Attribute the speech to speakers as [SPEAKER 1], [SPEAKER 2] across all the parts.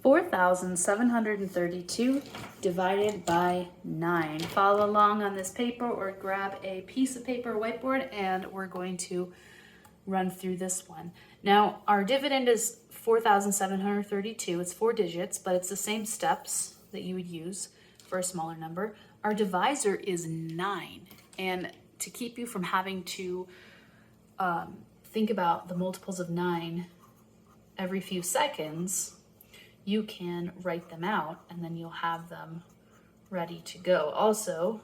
[SPEAKER 1] 4,732 divided by 9. Follow along on this paper or grab a piece of paper, whiteboard, and we're going to run through this one. Now, our dividend is 4,732. It's 4 digits, but it's the same steps that you would use for a smaller number. Our divisor is 9. And to keep you from having to think about the multiples of 9 every few seconds, you can write them out and then you'll have them ready to go. Also,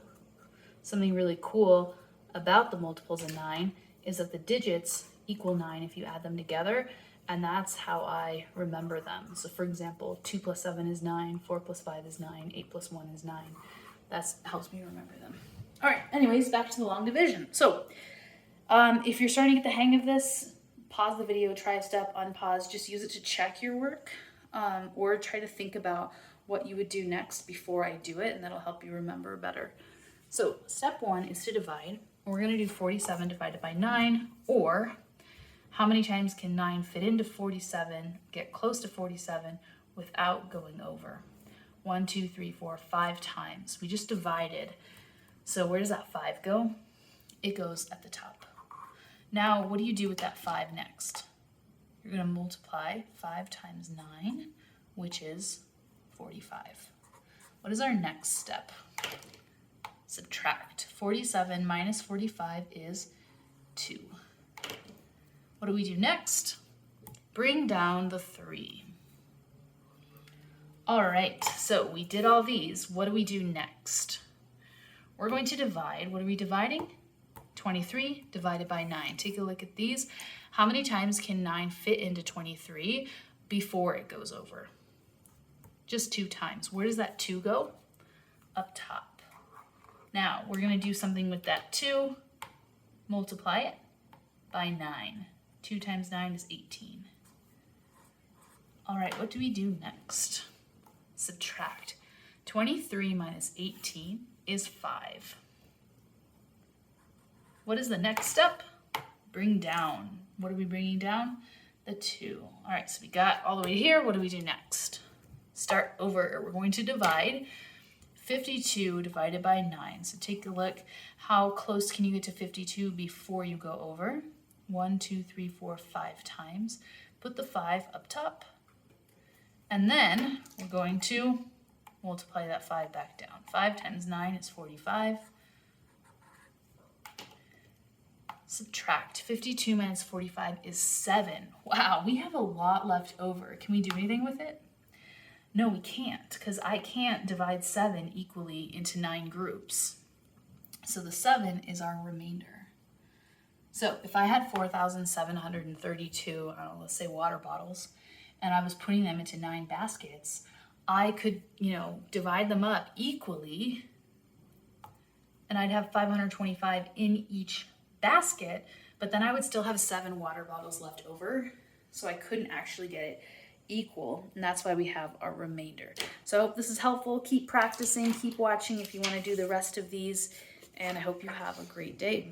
[SPEAKER 1] something really cool about the multiples of 9 is that the digits equal 9 if you add them together, and that's how I remember them. So for example, 2 plus 7 is 9, 4 plus 5 is 9, 8 plus 1 is 9. That helps me remember them. All right, anyways, back to the long division. So if you're starting to get the hang of this, pause the video, try a step, unpause, just use it to check your work, or try to think about what you would do next before I do it, and that'll help you remember better. So step 1 is to divide. We're gonna do 47 divided by 9, or how many times can 9 fit into 47, get close to 47 without going over? 1, 2, 3, 4, 5 times. We just divided. So where does that 5 go? It goes at the top. Now, what do you do with that 5 next? You're gonna multiply 5 times 9, which is 45. What is our next step? Subtract. 47 minus 45 is 2. What do we do next? Bring down the 3. All right, so we did all these. What do we do next? We're going to divide. What are we dividing? 23 divided by 9. Take a look at these. How many times can 9 fit into 23 before it goes over? Just 2 times. Where does that 2 go? Up top. Now, we're going to do something with that 2. Multiply it by 9. 2 times 9 is 18. All right, what do we do next? Subtract. 23 minus 18 is 5. What is the next step? Bring down. What are we bringing down? The 2. All right, so we got all the way here. What do we do next? Start over. We're going to divide 52 divided by 9. So take a look. How close can you get to 52 before you go over? 1, 2, 3, 4, 5 times. Put the 5 up top. And then we're going to multiply that 5 back down. 5 times 9 is 45. Subtract. 52 minus 45 is 7. Wow, we have a lot left over. Can we do anything with it? No, we can't, because I can't divide 7 equally into 9 groups. So the 7 is our remainder. So if I had 4,732, I don't know, let's say water bottles, and I was putting them into 9 baskets, I could, divide them up equally, and I'd have 525 in each basket, but then I would still have 7 water bottles left over, so I couldn't actually get it equal, and that's why we have our remainder. So I hope this is helpful. Keep practicing, keep watching if you want to do the rest of these, and I hope you have a great day.